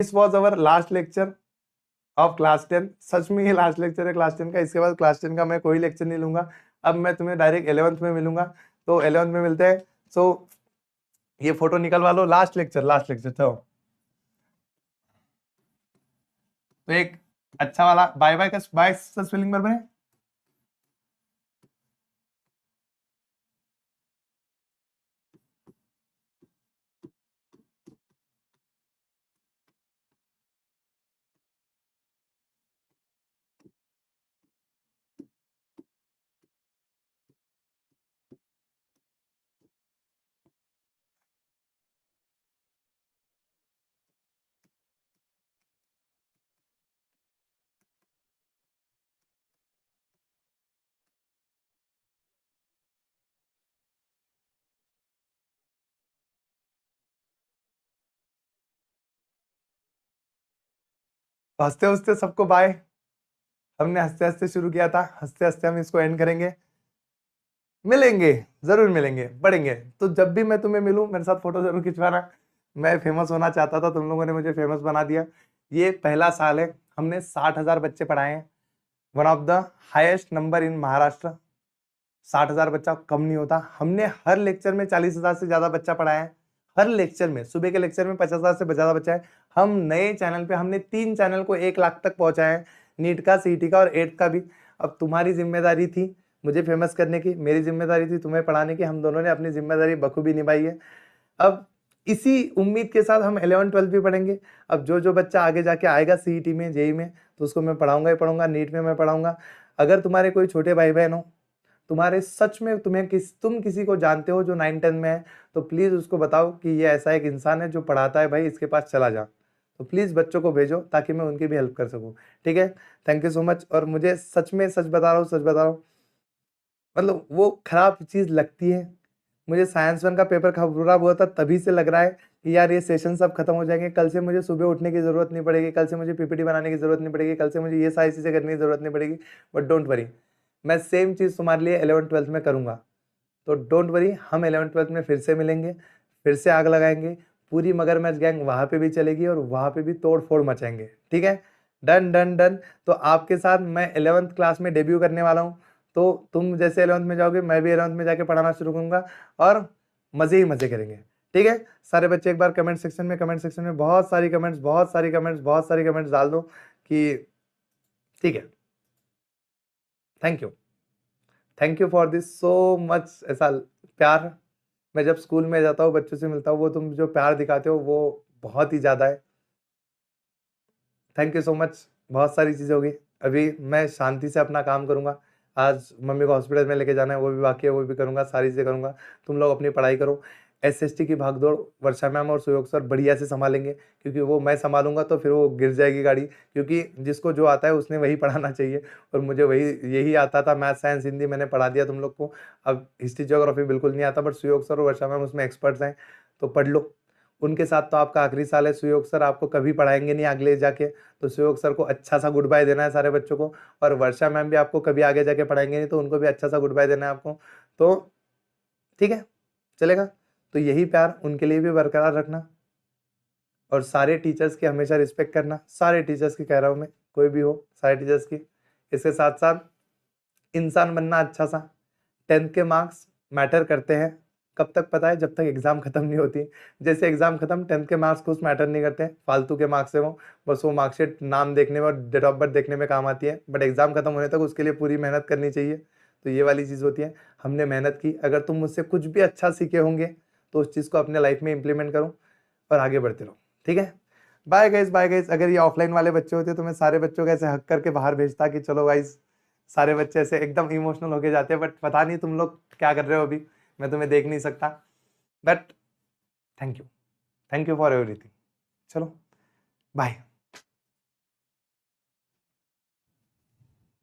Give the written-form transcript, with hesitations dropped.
This was our last lecture of class 10। सच में ये last lecture है क्लास 10 का। इसके बाद क्लास 10 का मैं कोई लेक्चर नहीं लूंगा। अब मैं तुम्हें डायरेक्ट 11th में मिलूंगा। तो 11th में मिलते हैं। सो ये फोटो निकलवा लो। लास्ट लेक्चर तो एक अच्छा वाला बाय बाय का बाय स्पेलिंग बराबर है। हंसते हंसते सबको बाय। हमने हंसते हंसते शुरू किया था, हंसते हंसते हम इसको एंड करेंगे। मिलेंगे, जरूर मिलेंगे, बढ़ेंगे। तो जब भी मैं तुम्हें मिलूं मेरे साथ फोटो जरूर खिंचवाना। मैं फेमस होना चाहता था, तुम लोगों ने मुझे फेमस बना दिया। ये पहला साल है, हमने 60,000 बच्चे पढ़ाए हैं। One of the highest number in Maharashtra. 60,000 बच्चा कम नहीं होता। हमने हर लेक्चर में 40,000 से ज्यादा बच्चा पढ़ाया है। हर लेक्चर में, सुबह के लेक्चर में 50,000 से ज्यादा बच्चा है। हम नए चैनल पे हमने 3 चैनल को 1 लाख तक पहुंचाया है, नीट का, सीईटी का और 8th का भी। अब तुम्हारी जिम्मेदारी थी मुझे फेमस करने की, मेरी जिम्मेदारी थी तुम्हें पढ़ाने की। हम दोनों ने अपनी जिम्मेदारी बखूबी निभाई है। अब इसी उम्मीद के साथ हम 11 12 भी पढ़ेंगे। अब जो जो बच्चा आगे जाके आएगा सीईटी में, जेई में, तो उसको मैं पढ़ाऊंगा ही पढ़ाऊंगा। नीट में मैं पढ़ाऊंगा। अगर तुम्हारे कोई छोटे भाई बहन हो, तुम्हारे सच में तुम किसी को जानते हो जो 9 10 में है, तो प्लीज उसको बताओ कि ये ऐसा एक इंसान है जो पढ़ाता है भाई, इसके पास चला जा। तो प्लीज बच्चों को भेजो ताकि मैं उनकी भी हेल्प कर सकूं। ठीक है, थैंक यू सो मच। और मुझे सच में सच बता रहा हूँ, सच बता रहा हूँ, मतलब वो खराब चीज लगती है। मुझे साइंस 1 का पेपर खराब हुआ था, तभी से लग रहा है कि यार ये सेशन सब खत्म हो जाएंगे। कल से मुझे सुबह उठने की जरूरत नहीं पड़ेगी, कल से मुझे पीपीटी बनाने की जरूरत नहीं पड़ेगी, कल से मुझे ये सारी चीजें करने की जरूरत नहीं पड़ेगी। बट डोंट वरी, मैं सेम चीज तुम्हारे लिए 11 12 में करूंगा। तो डोंट वरी, हम 11 12 में फिर से मिलेंगे, फिर से आग लगाएंगे। पूरी मगरमच्छ गैंग वहां पे भी चलेगी और वहां पे भी तोड़ फोड़ मचाएंगे। ठीक है, डन डन डन। तो आपके साथ मैं 11th क्लास में डेब्यू करने वाला हूँ। तो तुम जैसे 11th में जाओगे, मैं भी 11th में जाके पढ़ाना शुरू करूंगा और मजे ही मजे करेंगे। ठीक है, सारे बच्चे एक बार कमेंट सेक्शन में बहुत सारी कमेंट्स डाल दो कि ठीक है। Thank you, thank you for this so much. ऐसा प्यार मैं जब स्कूल में जाता हूँ, बच्चों से मिलता हूँ, वो तुम जो प्यार दिखाते हो वो बहुत ही ज्यादा है। Thank you so much. बहुत सारी चीजें होगी। अभी मैं शांति से अपना काम करूंगा। आज मम्मी को हॉस्पिटल में लेके जाना है, वो भी बाकी है, वो भी करूंगा, सारी चीजें करूंगा। तुम लोग अपनी पढ़ाई करो। एसएसटी की भागदौड़ वर्षा मैम और सुयोग सर बढ़िया से संभालेंगे, क्योंकि वो मैं संभालूंगा तो फिर वो गिर जाएगी गाड़ी। क्योंकि जिसको जो आता है उसने वही पढ़ाना चाहिए, और मुझे वही यही आता था। मैथ साइंस हिंदी मैंने पढ़ा दिया तुम लोग को। अब हिस्ट्री ज्योग्राफी बिल्कुल नहीं आता, बट सुयोग सर और वर्षा मैम उसमें एक्सपर्ट्स हैं, तो पढ़ लो। उनके साथ तो आपका आखिरी साल है। सुयोग सर आपको कभी पढ़ाएंगे नहीं आगे जाके, तो सुयोग सर को अच्छा सा गुड बाय देना है सारे बच्चों को। और वर्षा मैम भी आपको कभी आगे जाके पढ़ाएंगे नहीं, तो उनको भी अच्छा सा गुड बाय देना है आपको। तो ठीक है, चलेगा। तो यही प्यार उनके लिए भी बरकरार रखना, और सारे टीचर्स की हमेशा रिस्पेक्ट करना। सारे टीचर्स की कह रहा हूँ मैं, कोई भी हो, सारे टीचर्स की। इसके साथ साथ इंसान बनना अच्छा सा। 10th के मार्क्स मैटर करते हैं। कब तक पता है? जब तक एग्जाम खत्म नहीं होती। जैसे एग्जाम खत्म, 10th के मार्क्स कुछ मैटर नहीं करते हैं, फालतू के मार्क्स है वो। बस वो मार्कशीट नाम देखने में और डेट ऑफ बर्थ देखने में काम आती है, बट एग्जाम खत्म होने तक उसके लिए पूरी मेहनत करनी चाहिए। तो ये वाली चीज होती है। हमने मेहनत की। अगर तुम मुझसे कुछ भी अच्छा सीखे होंगे तो उस चीज को अपने लाइफ में इंप्लीमेंट करो और आगे बढ़ते रहो। ठीक है, बाय गाइस, बाय गाइस। अगर ये ऑफलाइन वाले बच्चे होते तो मैं सारे बच्चों को ऐसे हक करके बाहर भेजता कि चलो गाइस। सारे बच्चे ऐसे एकदम इमोशनल होके जाते हैं, बट पता नहीं तुम लोग क्या कर रहे हो अभी, मैं तुम्हें देख नहीं सकता। But thank you, thank you for everything. चलो, बाय।